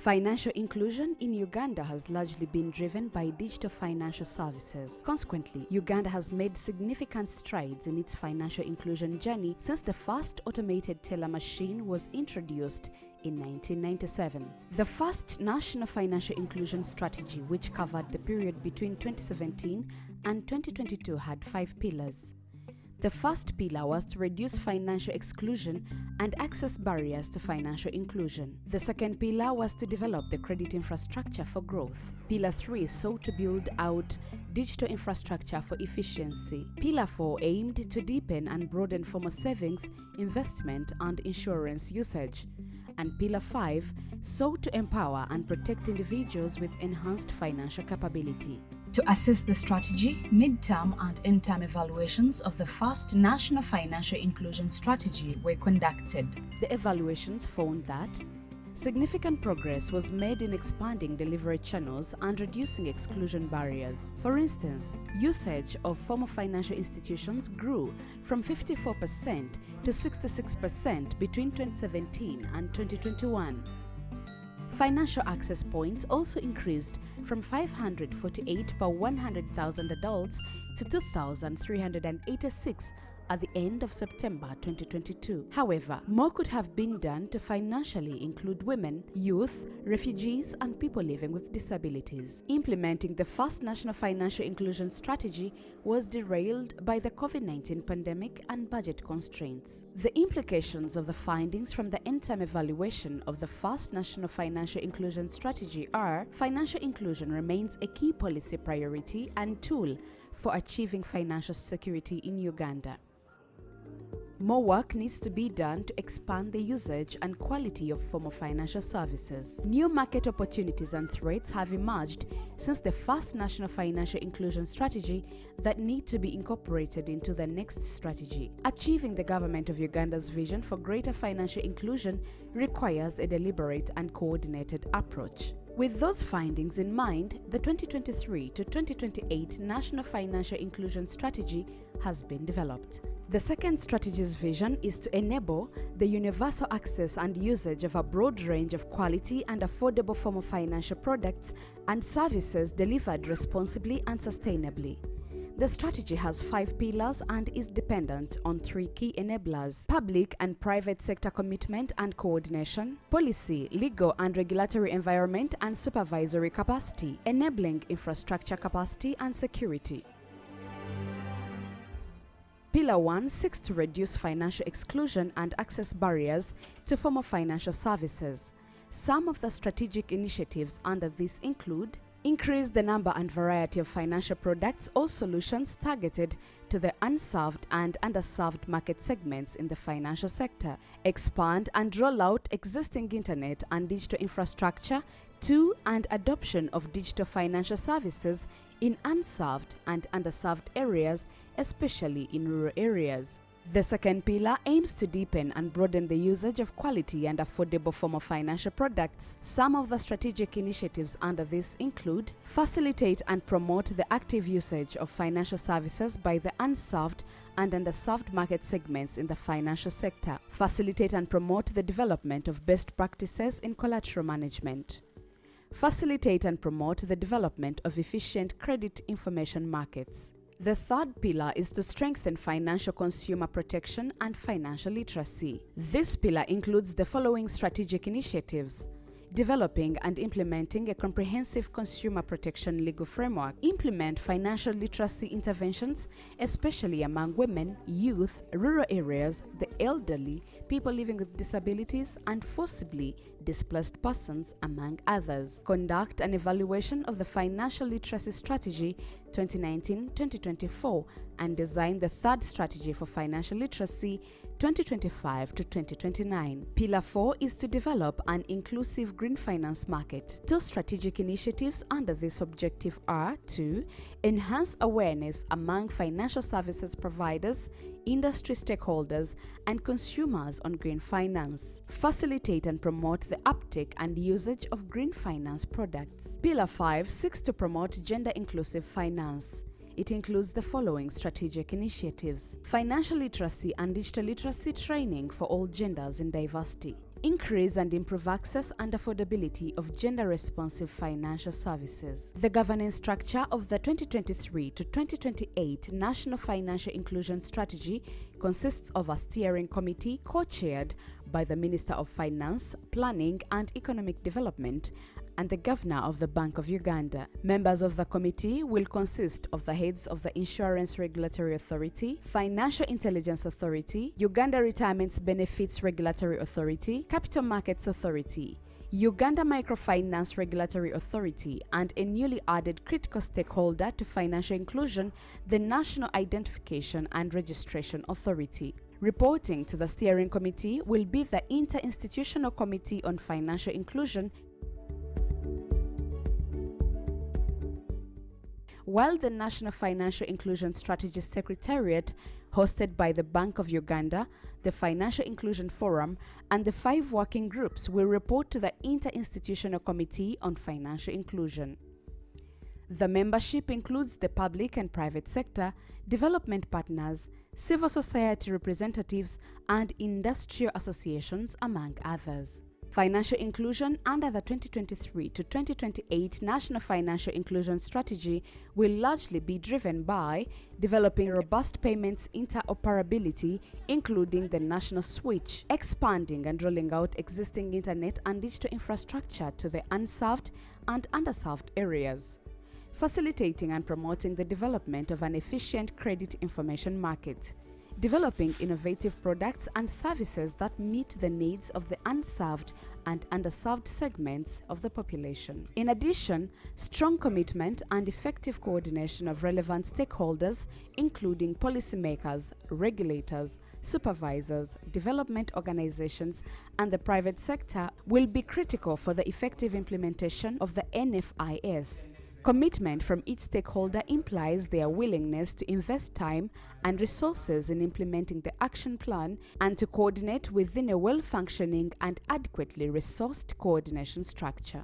Financial inclusion in Uganda has largely been driven by digital financial services. Consequently, Uganda has made significant strides in its financial inclusion journey since the first automated teller machine was introduced in 1997. The first National Financial Inclusion Strategy, which covered the period between 2017 and 2022, had 5 pillars. The first pillar was to reduce financial exclusion and access barriers to financial inclusion. The second pillar was to develop the credit infrastructure for growth. Pillar 3 sought to build out digital infrastructure for efficiency. Pillar 4 aimed to deepen and broaden formal savings, investment, and insurance usage. And Pillar 5 sought to empower and protect individuals with enhanced financial capability. To assess the strategy, mid-term and end-term evaluations of the first National Financial Inclusion Strategy were conducted. The evaluations found that significant progress was made in expanding delivery channels and reducing exclusion barriers. For instance, usage of formal financial institutions grew from 54% to 66% between 2017 and 2021. Financial access points also increased from 548 per 100,000 adults to 2,386 at the end of September 2022. However, more could have been done to financially include women, youth, refugees, and people living with disabilities. Implementing the first National Financial Inclusion Strategy was derailed by the COVID-19 pandemic and budget constraints. The implications of the findings from the end-term evaluation of the first National Financial Inclusion Strategy are: financial inclusion remains a key policy priority and tool for achieving financial security in Uganda. More work needs to be done to expand the usage and quality of formal financial services. New market opportunities and threats have emerged since the first National Financial Inclusion Strategy that need to be incorporated into the next strategy. Achieving the Government of Uganda's vision for greater financial inclusion requires a deliberate and coordinated approach. With those findings in mind, the 2023 to 2028 National Financial Inclusion Strategy has been developed. The second strategy's vision is to enable the universal access and usage of a broad range of quality and affordable formal financial products and services delivered responsibly and sustainably. The strategy has 5 pillars and is dependent on 3 key enablers: public and private sector commitment and coordination, policy, legal and regulatory environment and supervisory capacity, enabling infrastructure capacity and security. Pillar 1 seeks to reduce financial exclusion and access barriers to formal financial services. Some of the strategic initiatives under this include: increase the number and variety of financial products or solutions targeted to the unserved and underserved market segments in the financial sector. Expand and roll out existing internet and digital infrastructure to and adoption of digital financial services in unserved and underserved areas, especially in rural areas. The second pillar aims to deepen and broaden the usage of quality and affordable formal financial products. Some of the strategic initiatives under this include: facilitate and promote the active usage of financial services by the unserved and underserved market segments in the financial sector. Facilitate and promote the development of best practices in collateral management. Facilitate and promote the development of efficient credit information markets. The third pillar is to strengthen financial consumer protection and financial literacy. This pillar includes the following strategic initiatives: developing and implementing a comprehensive consumer protection legal framework, implement financial literacy interventions, especially among women, youth, rural areas, the elderly, people living with disabilities, and forcibly displaced persons, among others. Conduct an evaluation of the Financial Literacy Strategy 2019-2024 and design the third strategy for financial literacy 2025 to 2029. Pillar 4 is to develop an inclusive green finance market. 2 strategic initiatives under this objective are to enhance awareness among financial services providers, industry stakeholders, and consumers on green finance. Facilitate and promote the uptake and usage of green finance products. Pillar 5 seeks to promote gender-inclusive finance. It includes the following strategic initiatives: financial literacy and digital literacy training for all genders in diversity, increase and improve access and affordability of gender-responsive financial services. The governance structure of the 2023 to 2028 National Financial Inclusion Strategy consists of a steering committee co-chaired by the Minister of Finance, Planning and Economic Development and the Governor of the Bank of Uganda. Members of the committee will consist of the heads of the Insurance Regulatory Authority, Financial Intelligence Authority, Uganda Retirement Benefits Regulatory Authority, Capital Markets Authority, Uganda Microfinance Regulatory Authority, and a newly added critical stakeholder to financial inclusion, the National Identification and Registration Authority. Reporting to the steering committee will be the Interinstitutional Committee on Financial Inclusion, while the National Financial Inclusion Strategy Secretariat, hosted by the Bank of Uganda, the Financial Inclusion Forum, and the 5 working groups will report to the Interinstitutional Committee on Financial Inclusion. The membership includes the public and private sector, development partners, civil society representatives, and industrial associations, among others. Financial inclusion under the 2023 to 2028 National Financial Inclusion Strategy will largely be driven by developing robust payments interoperability, including the national switch, expanding and rolling out existing internet and digital infrastructure to the unserved and underserved areas, facilitating and promoting the development of an efficient credit information market, developing innovative products and services that meet the needs of the unserved and underserved segments of the population. In addition, strong commitment and effective coordination of relevant stakeholders, including policymakers, regulators, supervisors, development organizations, and the private sector, will be critical for the effective implementation of the NFIS. Commitment from each stakeholder implies their willingness to invest time and resources in implementing the action plan and to coordinate within a well-functioning and adequately resourced coordination structure.